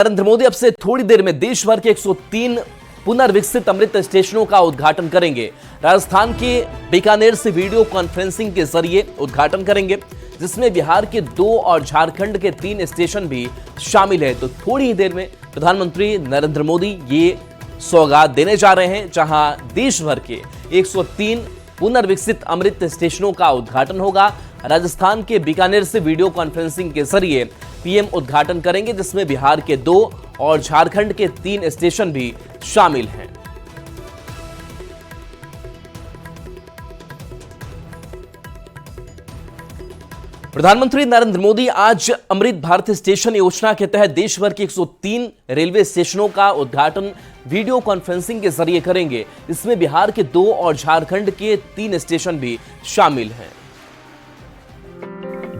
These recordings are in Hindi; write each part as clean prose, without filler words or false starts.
नरेंद्र मोदी अब से थोड़ी देर में देश भर के 103 पुनर्विकसित अमृत स्टेशनों का उद्घाटन करेंगे। राजस्थान के बीकानेर से वीडियो कॉन्फ्रेंसिंग के जरिए उद्घाटन करेंगे, जिसमें बिहार के 2 और झारखंड के 3 स्टेशन भी शामिल है। तो थोड़ी ही देर में प्रधानमंत्री नरेंद्र मोदी ये सौगात देने जा रहे हैं, जहां देश भर के 103 पुनर्विकसित अमृत स्टेशनों का उद्घाटन होगा। राजस्थान के बीकानेर से वीडियो कॉन्फ्रेंसिंग के जरिए पीएम उद्घाटन करेंगे, जिसमें बिहार के 2 और झारखंड के 3 स्टेशन भी शामिल हैं। प्रधानमंत्री नरेंद्र मोदी आज अमृत भारत स्टेशन योजना के तहत देश भर के 103 रेलवे स्टेशनों का उद्घाटन वीडियो कॉन्फ्रेंसिंग के जरिए करेंगे। इसमें बिहार के 2 और झारखंड के 3 स्टेशन भी शामिल हैं।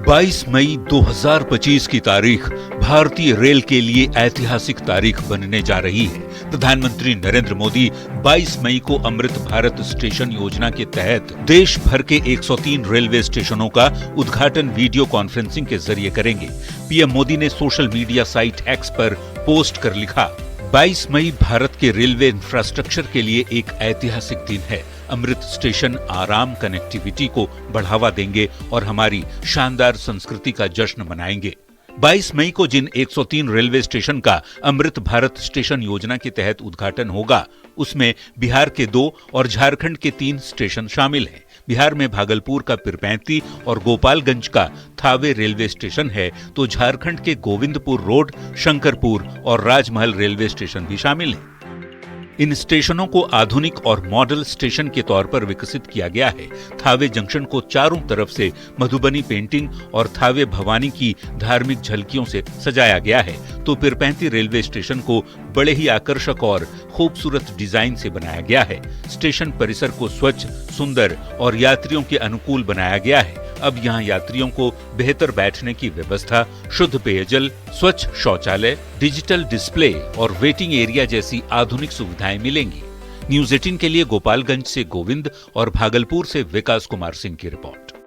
22 मई 2025 की तारीख भारतीय रेल के लिए ऐतिहासिक तारीख बनने जा रही है। प्रधानमंत्री नरेंद्र मोदी 22 मई को अमृत भारत स्टेशन योजना के तहत देश भर के 103 रेलवे स्टेशनों का उद्घाटन वीडियो कॉन्फ्रेंसिंग के जरिए करेंगे। पीएम मोदी ने सोशल मीडिया साइट एक्स पर पोस्ट कर लिखा, 22 मई भारत के रेलवे इंफ्रास्ट्रक्चर के लिए एक ऐतिहासिक दिन है। अमृत स्टेशन आराम, कनेक्टिविटी को बढ़ावा देंगे और हमारी शानदार संस्कृति का जश्न मनाएंगे। 22 मई को जिन 103 रेलवे स्टेशन का अमृत भारत स्टेशन योजना के तहत उद्घाटन होगा, उसमें बिहार के 2 और झारखंड के 3 स्टेशन शामिल हैं। बिहार में भागलपुर का पिरपैंती और गोपालगंज का थावे रेलवे स्टेशन है, तो झारखंड के गोविंदपुर रोड, शंकरपुर और राजमहल रेलवे स्टेशन भी शामिल हैं। इन स्टेशनों को आधुनिक और मॉडल स्टेशन के तौर पर विकसित किया गया है। थावे जंक्शन को चारों तरफ से मधुबनी पेंटिंग और थावे भवानी की धार्मिक झलकियों से सजाया गया है, तो पिरपैंती रेलवे स्टेशन को बड़े ही आकर्षक और खूबसूरत डिजाइन से बनाया गया है। स्टेशन परिसर को स्वच्छ, सुंदर और यात्रियों के अनुकूल बनाया गया है। अब यहाँ यात्रियों को बेहतर बैठने की व्यवस्था, शुद्ध पेयजल, स्वच्छ शौचालय, डिजिटल डिस्प्ले और वेटिंग एरिया जैसी आधुनिक सुविधाएं मिलेंगी। न्यूज 18 के लिए गोपालगंज से गोविंद और भागलपुर से विकास कुमार सिंह की रिपोर्ट।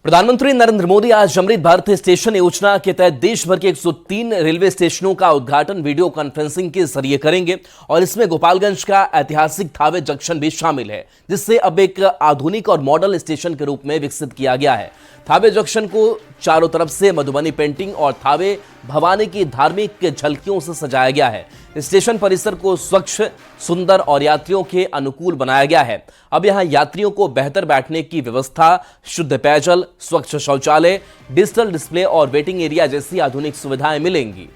प्रधानमंत्री नरेंद्र मोदी आज अमृत भारत स्टेशन योजना के तहत देश भर के 103 रेलवे स्टेशनों का उद्घाटन वीडियो कॉन्फ्रेंसिंग के जरिए करेंगे, और इसमें गोपालगंज का ऐतिहासिक थावे जंक्शन भी शामिल है, जिससे अब एक आधुनिक और मॉडल स्टेशन के रूप में विकसित किया गया है। थावे जंक्शन को चारों तरफ से मधुबनी पेंटिंग और थावे भवानी की धार्मिक झलकियों से सजाया गया है। स्टेशन परिसर को स्वच्छ, सुंदर और यात्रियों के अनुकूल बनाया गया है। अब यहां यात्रियों को बेहतर बैठने की व्यवस्था, शुद्ध पेयजल, स्वच्छ शौचालय, डिजिटल डिस्प्ले और वेटिंग एरिया जैसी आधुनिक सुविधाएं मिलेंगी।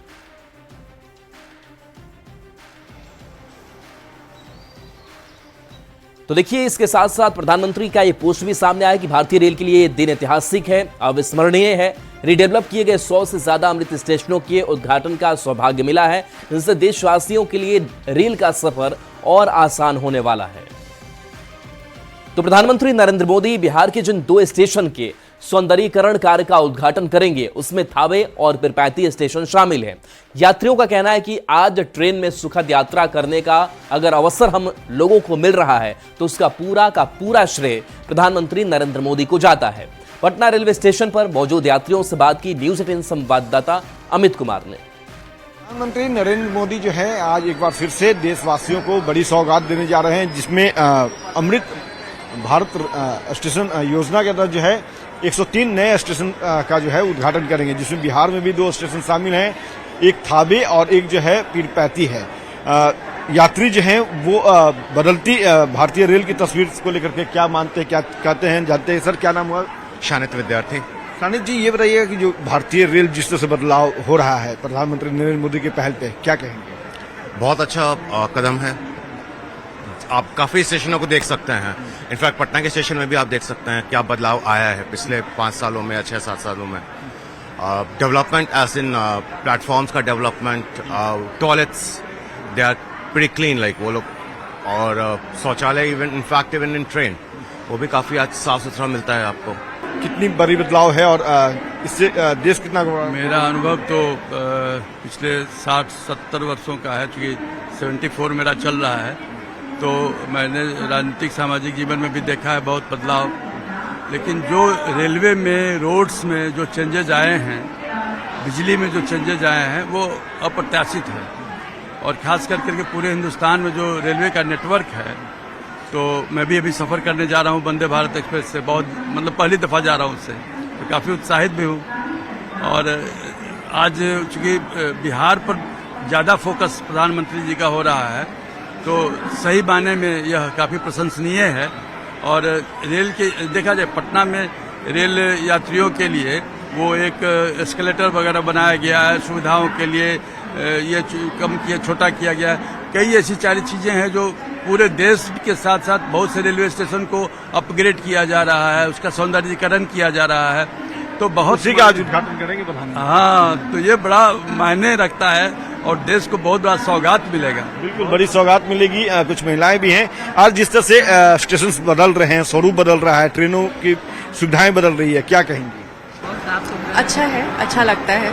तो देखिए, इसके साथ साथ प्रधानमंत्री का ये पोस्ट भी सामने आया कि भारतीय रेल के लिए ये दिन ऐतिहासिक है, अविस्मरणीय है। रिडेवलप किए गए 100 से ज्यादा अमृत स्टेशनों के उद्घाटन का सौभाग्य मिला है, जिससे देशवासियों के लिए रेल का सफर और आसान होने वाला है। तो प्रधानमंत्री नरेंद्र मोदी बिहार के जिन 2 स्टेशन के सौंदर्यीकरण कार्य का उद्घाटन करेंगे, उसमें थावे और पिरपैंती स्टेशन शामिल हैं। यात्रियों का कहना है कि आज ट्रेन में सुखद यात्रा करने का अगर अवसर हम लोगों को मिल रहा है, तो उसका पूरा का पूरा श्रेय प्रधानमंत्री नरेंद्र मोदी को जाता है। पटना रेलवे स्टेशन पर मौजूद यात्रियों से बात की न्यूज 18 संवाददाता अमित कुमार ने। प्रधानमंत्री नरेंद्र मोदी जो है आज एक बार फिर से देशवासियों को बड़ी सौगात देने जा रहे हैं, जिसमें अमृत भारत स्टेशन योजना के तहत जो है 103 नए स्टेशन का जो है उद्घाटन करेंगे, जिसमें बिहार में भी 2 स्टेशन शामिल हैं, एक थावे और एक जो है पिरपैंती है। यात्री जो हैं वो बदलती भारतीय रेल की तस्वीर को लेकर के क्या मानते हैं, क्या कहते हैं, जानते हैं। सर, क्या नाम हुआ? शानित विद्यार्थी। शानित जी, ये बताइए कि जो भारतीय रेल जिस तरह से बदलाव हो रहा है प्रधानमंत्री नरेंद्र मोदी के पहल पे, क्या कहेंगे? बहुत अच्छा कदम है। आप काफी स्टेशनों को देख सकते हैं। इनफैक्ट पटना के स्टेशन में भी आप देख सकते हैं क्या बदलाव आया है पिछले 5 सालों में या 6-7 सालों में। डेवलपमेंट एज इन प्लेटफॉर्म्स का development, toilets they are pretty clean like वो लोग, और शौचालय इवन इन ट्रेन वो भी काफी आज साफ सुथरा मिलता है आपको। कितनी बड़ी बदलाव है और इससे देश कितना? मेरा अनुभव तो पिछले 60-70 वर्षों का है, चूंकि 74 मेरा चल रहा है, तो मैंने राजनीतिक सामाजिक जीवन में भी देखा है बहुत बदलाव। लेकिन जो रेलवे में, रोड्स में जो चेंजेज आए हैं बिजली में जो चेंजेज आए हैं वो अप्रत्याशित है, और खास करके पूरे हिंदुस्तान में जो रेलवे का नेटवर्क है, तो मैं भी अभी सफ़र करने जा रहा हूँ वंदे भारत एक्सप्रेस से, बहुत मतलब पहली दफ़ा जा रहा हूँ उससे, तो काफ़ी उत्साहित भी हूँ। और आज चूँकि बिहार पर ज़्यादा फोकस प्रधानमंत्री जी का हो रहा है, तो सही मायने में यह काफ़ी प्रशंसनीय है। और रेल के देखा जाए पटना में रेल यात्रियों के लिए वो एक एस्केलेटर वगैरह बनाया गया है, सुविधाओं के लिए ये कम किया, छोटा किया गया है। कई ऐसी सारी चीज़ें हैं जो पूरे देश के साथ साथ बहुत से रेलवे स्टेशन को अपग्रेड किया जा रहा है, उसका सौंदर्यीकरण किया जा रहा है, तो बहुत उसी का आज उद्घाटन करेंगे प्रधानमंत्री। हाँ, तो ये बड़ा मायने रखता है और देश को बहुत बड़ा सौगात मिलेगा। बिल्कुल बड़ी सौगात मिलेगी। कुछ महिलाएं भी हैं। आज जिस तरह से स्टेशन बदल रहे हैं, स्वरूप बदल रहा है, ट्रेनों की सुविधाएं बदल रही है, क्या कहेंगी? अच्छा है, अच्छा लगता है,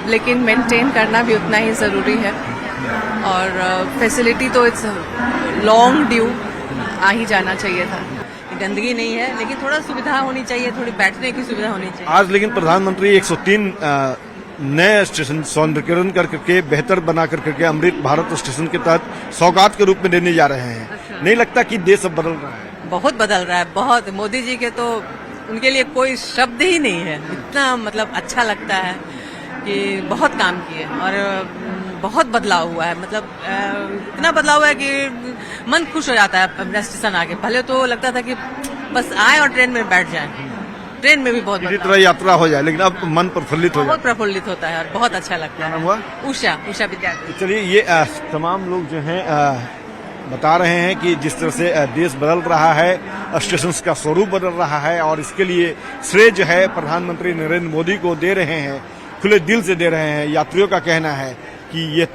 लेकिन मेंटेन करना भी उतना ही ज़रूरी है। और फैसिलिटी तो इट्स लॉन्ग ड्यू आ ही जाना चाहिए था। गंदगी नहीं है, लेकिन थोड़ा सुविधा होनी चाहिए, थोड़ी बैठने की सुविधा होनी चाहिए। आज लेकिन प्रधानमंत्री 103 नए स्टेशन सौंदर्यीकरण करके बेहतर बना करके अमृत भारत स्टेशन के तहत सौगात के रूप में देने जा रहे हैं। नहीं लगता कि देश अब बदल रहा है? बहुत बदल रहा है, बहुत। मोदी जी के तो उनके लिए कोई शब्द ही नहीं है। इतना मतलब अच्छा लगता है कि बहुत काम किए और बहुत बदलाव हुआ है। मतलब इतना बदलाव हुआ है कि मन खुश हो जाता है स्टेशन आके। पहले तो लगता था कि बस आए और ट्रेन में बैठ जाएं। ट्रेन में भी बहुत इसी तरह यात्रा हो जाए, लेकिन अब मन प्रफुल्लित हो जाए। बहुत प्रफुल्लित होता है और बहुत अच्छा लगता है। हुआ उषा विद्यार्थी। चलिए, ये तमाम लोग जो हैं बता रहे हैं कि जिस तरह से देश बदल रहा है, स्टेशन का स्वरूप बदल रहा है, और इसके लिए श्रेय जो है प्रधानमंत्री नरेंद्र मोदी को दे रहे हैं, खुले दिल से दे रहे हैं। यात्रियों का कहना है कि ये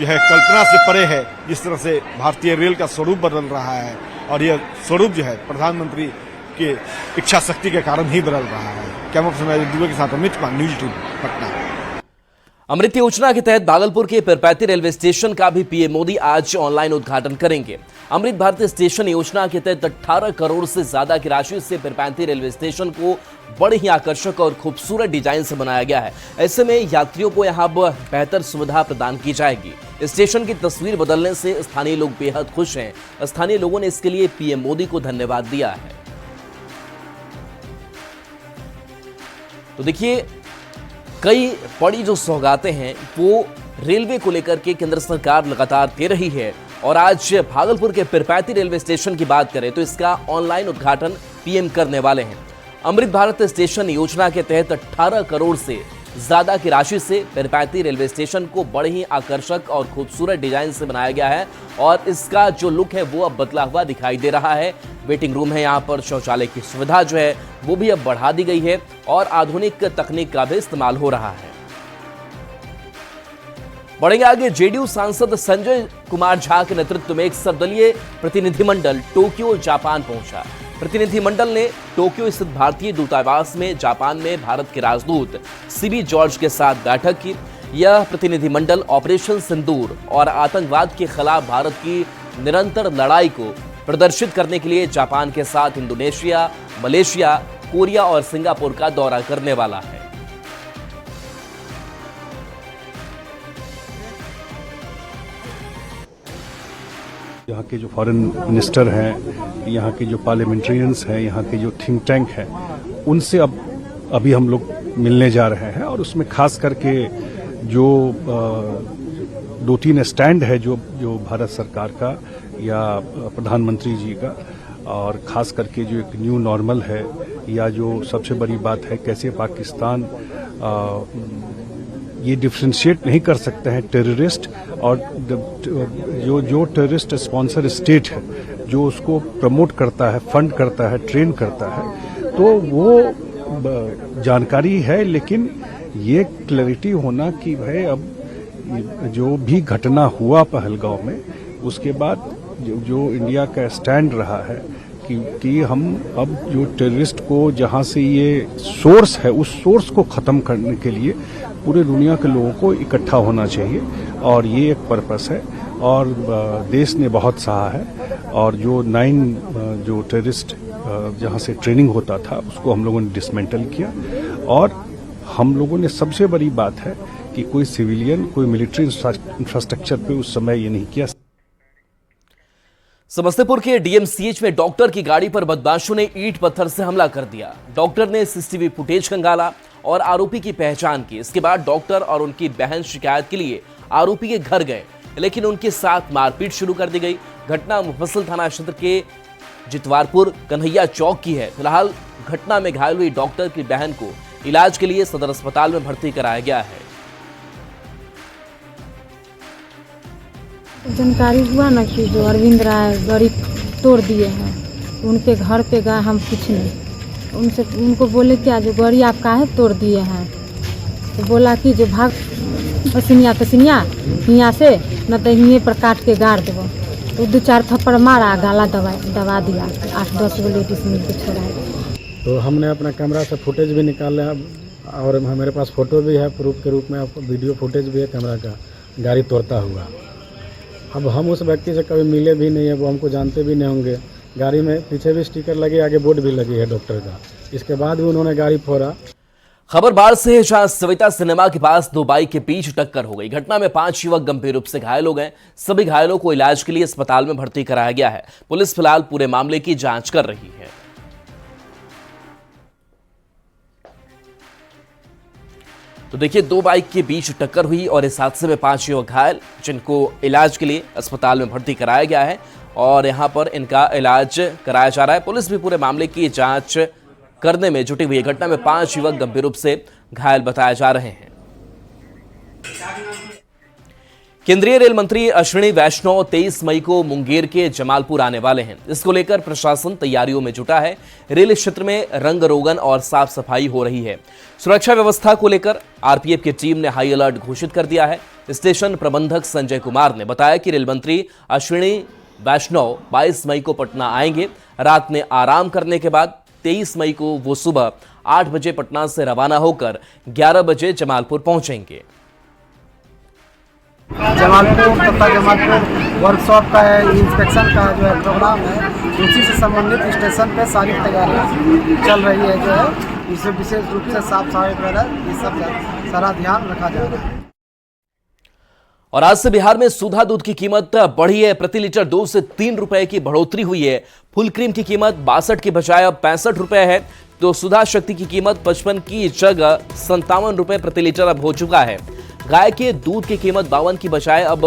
जो है कल्पना से परे है, जिस तरह से भारतीय रेल का स्वरूप बदल रहा है, और यह स्वरूप जो है प्रधानमंत्री के इच्छा शक्ति के कारण ही बदल रहा है। कैमरा पर्सन दुबे के साथ अमित कुमार, न्यूज 18 पटना। अमृत योजना के तहत भागलपुर के पिरपैती रेलवे स्टेशन का भी पीएम मोदी आज ऑनलाइन उद्घाटन करेंगे। अमृत भारत स्टेशन योजना के तहत 18 करोड़ से ज्यादा की राशि से पिरपैती रेलवे स्टेशन को बड़े ही आकर्षक और खूबसूरत डिजाइन से बनाया गया है। ऐसे में यात्रियों को यहां बेहतर सुविधा प्रदान की जाएगी। स्टेशन की तस्वीर बदलने से स्थानीय लोग बेहद खुश हैं। स्थानीय लोगों ने इसके लिए पीएम मोदी को धन्यवाद दिया है। तो देखिए, कई बड़ी जो सौगातें हैं वो रेलवे को लेकर के केंद्र सरकार लगातार दे रही है। और आज भागलपुर के पिरपैती रेलवे स्टेशन की बात करें तो इसका ऑनलाइन उद्घाटन पीएम करने वाले हैं। अमृत भारत स्टेशन योजना के तहत 18 करोड़ से ज्यादा की राशि से पिरपैती रेलवे स्टेशन को बड़े ही आकर्षक और खूबसूरत डिजाइन से बनाया गया है, और इसका जो लुक है वो अब बदला हुआ दिखाई दे रहा है। वेटिंग रूम है, यहाँ पर शौचालय की सुविधा जो है वो भी अब बढ़ा दी गई है, और आधुनिक तकनीक का भी इस्तेमाल हो रहा है। बढ़ेंगे आगे। जेडीयू सांसद संजय कुमार झा के नेतृत्व में एक सर्वदलीय प्रतिनिधिमंडल टोक्यो जापान पहुंचा। प्रतिनिधिमंडल ने टोक्यो स्थित भारतीय दूतावास में जापान में भारत के राजदूत सीबी जॉर्ज के साथ बैठक की। यह प्रतिनिधिमंडल ऑपरेशन सिंदूर और आतंकवाद के खिलाफ भारत की निरंतर लड़ाई को प्रदर्शित करने के लिए जापान के साथ इंडोनेशिया, मलेशिया, कोरिया और सिंगापुर का दौरा करने वाला है। यहाँ के जो फॉरेन मिनिस्टर हैं, यहाँ के जो पार्लियामेंट्रियंस हैं, यहाँ के जो थिंक टैंक हैं, उनसे अभी हम लोग मिलने जा रहे हैं। और उसमें खास करके जो 2-3 स्टैंड है जो भारत सरकार का या प्रधानमंत्री जी का, और खास करके जो एक न्यू नॉर्मल है, या जो सबसे बड़ी बात है कैसे पाकिस्तान ये डिफ्रेंशिएट नहीं कर सकते हैं टेररिस्ट और जो टेररिस्ट स्पॉन्सर स्टेट है, जो उसको प्रमोट करता है, फंड करता है, ट्रेन करता है, तो वो जानकारी है। लेकिन ये क्लैरिटी होना कि भाई अब जो भी घटना हुआ पहलगांव में, उसके बाद जो इंडिया का स्टैंड रहा है कि हम अब जो टेररिस्ट को जहां से ये सोर्स है, उस सोर्स को खत्म करने के लिए पूरे दुनिया के लोगों को इकट्ठा होना चाहिए, और ये एक पर्पस है। और देश ने बहुत सहा है, और जो 9 जो टेररिस्ट जहां से ट्रेनिंग होता था उसको हम लोगों ने डिसमेंटल किया, और हम लोगों ने सबसे बड़ी बात है कि कोई सिविलियन, कोई मिलिट्री इंफ्रास्ट्रक्चर पे उस समय ये नहीं किया। समस्तीपुर के डीएमसीएच में डॉक्टर की गाड़ी पर बदमाशों ने ईंट पत्थर से हमला कर दिया। डॉक्टर ने सीसीटीवी फुटेज खंगाला और आरोपी की पहचान की। इसके बाद डॉक्टर और उनकी बहन शिकायत के लिए आरोपी के घर गए, लेकिन उनके साथ मारपीट शुरू कर दी गई। घटना मुफस्सिल थाना क्षेत्र के जितवारपुर कन्हैया चौक की है। फिलहाल घटना में घायल हुई डॉक्टर की बहन को इलाज के लिए सदर अस्पताल में भर्ती कराया गया है। जानकारी हुआ ना कि जो अरविंद राय गाड़ी तोड़ दिए हैं, उनके घर पे गए हम पूछने, उनको बोले क्या जो गाड़ी आपका है तोड़ दिए हैं, तो बोला कि जो भाग पसीनिया हियाँ से न तो हिये पर काट के गाड़ देवो। तो 2-4 थप्पड़ मारा, गाला दबा दिया, 8-10 गो लेडीज मिल के छोड़ा। तो हमने अपना कैमरा से फुटेज भी निकाला और मेरे पास फोटो भी है प्रूफ के रूप में, वीडियो फुटेज भी है कैमरा का गाड़ी तोड़ता हुआ। अब हम उस व्यक्ति से कभी मिले भी नहीं है, वो हमको जानते भी नहीं होंगे। गाड़ी में पीछे भी स्टिकर लगे, आगे बोर्ड भी लगी है डॉक्टर का। इसके बाद भी उन्होंने गाड़ी फोड़ा। खबर बाढ़ से है, जहां सविता सिनेमा के पास 2 बाइक के बीच टक्कर हो गई। घटना में 5 युवक गंभीर रूप से घायल हो गए। सभी घायलों को इलाज के लिए अस्पताल में भर्ती कराया गया है। पुलिस फिलहाल पूरे मामले की जांच कर रही है। तो देखिए, 2 बाइक के बीच टक्कर हुई और इस हादसे में 5 युवक घायल, जिनको इलाज के लिए अस्पताल में भर्ती कराया गया है और यहां पर इनका इलाज कराया जा रहा है। पुलिस भी पूरे मामले की जांच करने में जुटी हुई है। घटना में 5 युवक गंभीर रूप से घायल बताए जा रहे हैं। केंद्रीय रेल मंत्री अश्विनी वैष्णव 23 मई को मुंगेर के जमालपुर आने वाले हैं। इसको लेकर प्रशासन तैयारियों में जुटा है। रेल क्षेत्र में रंग रोगन और साफ सफाई हो रही है। सुरक्षा व्यवस्था को लेकर आरपीएफ की टीम ने हाई अलर्ट घोषित कर दिया है। स्टेशन प्रबंधक संजय कुमार ने बताया कि रेल मंत्री अश्विनी वैष्णव 22 मई को पटना आएंगे। रात में आराम करने के बाद 23 मई को वो सुबह 8 बजे पटना से रवाना होकर 11 बजे जमालपुर पहुंचेंगे। जमालपुर वर्कशॉप का है, इंस्पेक्शन का जो है प्रोग्राम है, उसी से संबंधित स्टेशन पे सारी तैयारियां चल रही है। जो है इसे विशेष रूप से साफ सफाई वगैरह ये सब सारा ध्यान रखा जा रहा है। और आज से बिहार में सुधा दूध की कीमत बढ़ी है। प्रति लीटर 2 से 3 रुपए की बढ़ोतरी हुई है। फुल क्रीम की कीमत 62 की बजाय अब 65 रुपए है। तो सुधा शक्ति की कीमत 55 की जगह 57 रुपए प्रति लीटर अब हो चुका है। गाय के दूध की कीमत 52 की बजाय अब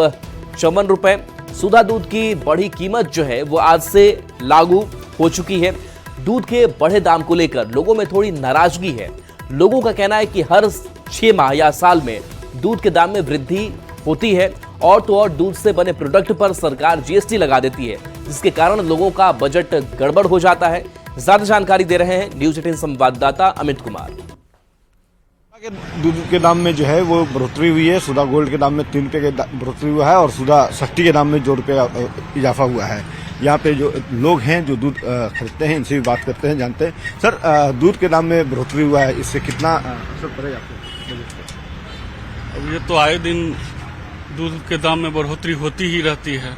54 रुपए। सुधा दूध की बढ़ी कीमत जो है वो आज से लागू हो चुकी है। दूध के बढ़े दाम को लेकर लोगों में थोड़ी नाराजगी है। लोगों का कहना है कि हर 6 माह या साल में दूध के दाम में वृद्धि होती है और तो और दूध से बने प्रोडक्ट पर सरकार जीएसटी लगा देती है, जिसके कारण लोगों का बजट गड़बड़ हो जाता है। ज्यादा जानकारी दे रहे हैं न्यूज 18 संवाददाता अमित कुमार। दूध के दाम में जो है वो बढ़ोतरी हुई है। सुधा गोल्ड के दाम में 3 रुपये का बढ़ोतरी हुआ है और सुधा शक्ति के दाम में 2 रुपये का इजाफा हुआ है। यहाँ पे जो लोग हैं जो दूध खरीदते हैं, इनसे भी बात करते हैं, जानते हैं। सर, दूध के दाम में बढ़ोतरी हुआ है, इससे कितना असर पड़ेगा आपको? अब ये तो आए दिन दूध के दाम में बढ़ोतरी होती ही रहती है।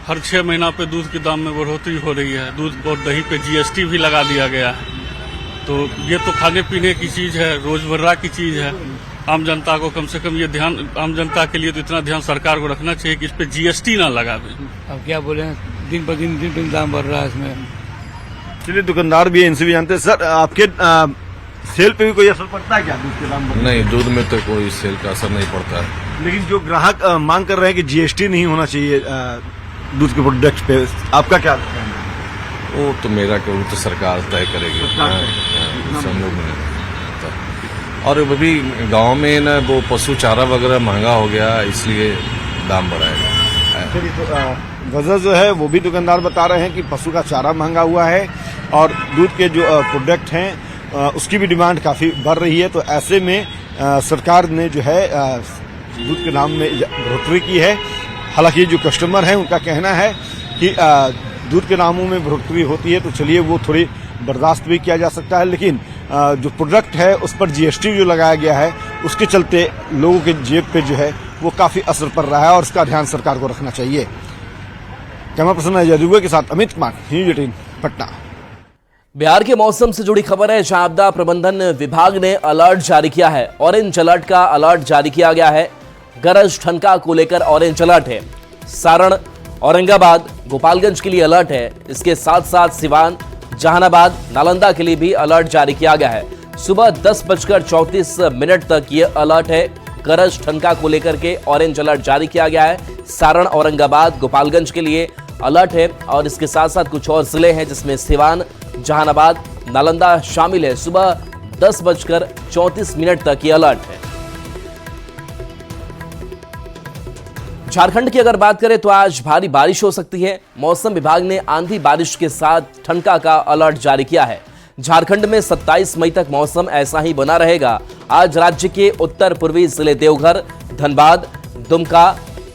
हर 6 महीना पे दूध के दाम में बढ़ोतरी हो रही है। दूध और दही पे जीएसटी भी लगा दिया गया है। तो ये तो खाने पीने की चीज है, रोजमर्रा की चीज है। आम जनता को कम से कम ये ध्यान, आम जनता के लिए तो इतना ध्यान सरकार को रखना चाहिए कि इस पे जीएसटी ना लगा दे। अब क्या बोले, दिन पर दिन दाम बढ़ रहा है इसमें। चलिए, दुकानदार भी है, इनसे भी जानते हैं। सर, आपके सेल पे भी कोई असर पड़ता है क्या दूध के दाम पर? नहीं, दूध में तो कोई सेल का असर नहीं पड़ता है। लेकिन जो ग्राहक मांग कर रहे हैं कि जीएसटी नहीं होना चाहिए दूध के प्रोडक्ट पे, आपका क्या कहना है? वो तो मेरा वो तो सरकार तय करेगी। और अभी गांव में ना वो पशु चारा वगैरह महंगा हो गया, इसलिए दाम बढ़ाएगा। चलिए, तो वजह जो है वो भी दुकानदार बता रहे हैं कि पशु का चारा महंगा हुआ है और दूध के जो प्रोडक्ट हैं उसकी भी डिमांड काफ़ी बढ़ रही है। तो ऐसे में सरकार ने जो है दूध के दाम में बढ़ोतरी की है। हालांकि जो कस्टमर हैं उनका कहना है कि दूध के दामों में बढ़ोतरी होती है तो चलिए वो थोड़ी बर्दाश्त भी किया जा सकता है, लेकिन जो प्रोडक्ट है उस पर जीएसटी जो लगाया गया है उसके चलते लोगों के जेब पे जो है वो काफ़ी असर पड़ रहा है और इसका ध्यान सरकार को रखना चाहिए। कैमरा पर्सन अजय दुबे के साथ अमित कुमार, न्यूज 18 पटना। बिहार के मौसम से जुड़ी खबर है, जहां आपदा प्रबंधन विभाग ने अलर्ट जारी किया है। ऑरेंज अलर्ट का अलर्ट जारी किया गया है। गरज ठनका को लेकर ऑरेंज अलर्ट है। सारण, औरंगाबाद, गोपालगंज के लिए अलर्ट है। इसके साथ साथ सिवान, जहानाबाद, नालंदा के लिए भी अलर्ट जारी किया गया है। सुबह 10:34 तक ये अलर्ट है। गरज ठनका को लेकर के ऑरेंज अलर्ट जारी किया गया है। सारण, औरंगाबाद, गोपालगंज के लिए अलर्ट है और इसके साथ साथ कुछ और जिले हैं जिसमें सिवान, जहानाबाद, नालंदा शामिल है। सुबह 10:34 तक ये अलर्ट है। झारखंड की अगर बात करें तो आज भारी बारिश हो सकती है। मौसम विभाग ने आंधी बारिश के साथ ठनका का अलर्ट जारी किया है। झारखंड में 27 मई तक मौसम ऐसा ही बना रहेगा। आज राज्य के उत्तर पूर्वी जिले देवघर, धनबाद, दुमका,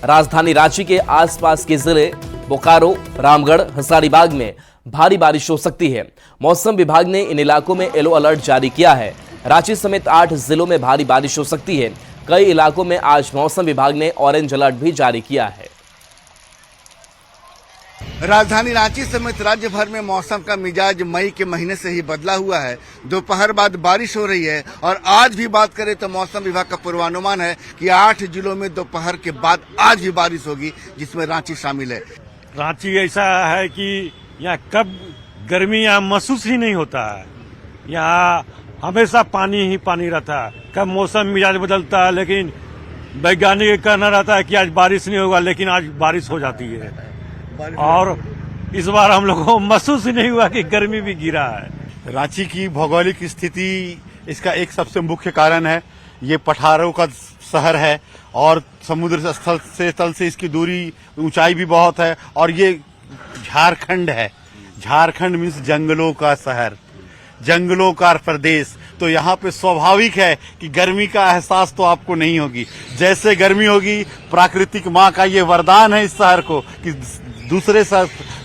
राजधानी रांची के आसपास के जिले बोकारो, रामगढ़, हजारीबाग में भारी बारिश हो सकती है। मौसम विभाग ने इन इलाकों में येलो अलर्ट जारी किया है। रांची समेत 8 जिलों में भारी बारिश हो सकती है। कई इलाकों में आज मौसम विभाग ने ऑरेंज अलर्ट भी जारी किया है। राजधानी रांची समेत राज्य भर में मौसम का मिजाज मई के महीने से ही बदला हुआ है। दोपहर बाद बारिश हो रही है और आज भी बात करें तो मौसम विभाग का पूर्वानुमान है कि 8 जिलों में दोपहर के बाद आज भी बारिश होगी, जिसमें रांची शामिल है। रांची ऐसा है कि यहाँ कब गर्मी यहाँ महसूस ही नहीं होता है। यहाँ हमेशा पानी ही पानी रहता है। कब मौसम मिजाज बदलता है, लेकिन वैज्ञानिक का कहना रहता है कि आज बारिश नहीं होगा, लेकिन आज बारिश हो जाती है। और इस बार हम लोगों को महसूस ही नहीं हुआ कि गर्मी भी गिरा है। रांची की भौगोलिक स्थिति इसका एक सबसे मुख्य कारण है। ये पठारों का शहर है और समुद्र स्थल से तल से इसकी दूरी ऊंचाई भी बहुत है और ये झारखंड है। झारखंड मीन्स जंगलों का शहर, जंगलों का प्रदेश। तो यहाँ पे स्वाभाविक है कि गर्मी का एहसास तो आपको नहीं होगी। जैसे गर्मी होगी, प्राकृतिक माँ का ये वरदान है इस शहर को कि दूसरे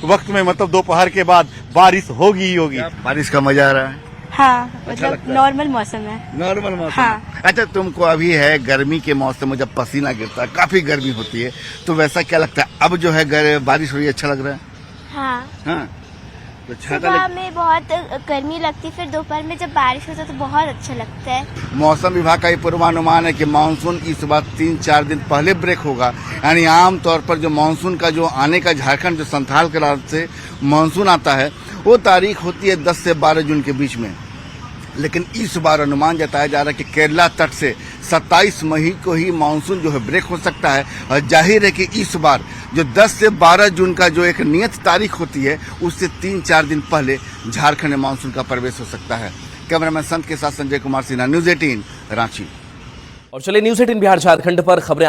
वक्त में मतलब दोपहर के बाद बारिश होगी ही होगी। बारिश का मजा आ रहा है। हाँ, मतलब नॉर्मल मौसम है। नॉर्मल मौसम। हाँ। अच्छा, तुमको अभी है गर्मी के मौसम में जब पसीना गिरता है, काफी गर्मी होती है, तो वैसा क्या लगता है? अब जो है बारिश हो रही है, अच्छा लग रहा है? हाँ। हाँ, तो सुबह में बहुत गर्मी लगती है, फिर दोपहर में जब बारिश होता है तो बहुत अच्छा लगता है। मौसम विभाग का ये पूर्वानुमान है कि मानसून इस बार 3-4 दिन पहले ब्रेक होगा। यानी आम तौर पर जो मानसून का जो आने का झारखंड जो संथाल के राज्य से मानसून आता है, वो तारीख होती है 10 से 12 जून के बीच में। लेकिन इस बार अनुमान जताया जा रहा है कि केरला तट से 27 मई को ही मानसून जो है ब्रेक हो सकता है। और जाहिर है कि इस बार जो 10 से 12 जून का जो एक नियत तारीख होती है, उससे 3-4 दिन पहले झारखंड में मानसून का प्रवेश हो सकता है। कैमरामैन संत के साथ संजय कुमार सिन्हा, न्यूज़ 18 रांची। और चलिए न्यूज़ 18 बिहार झारखंड पर खबरें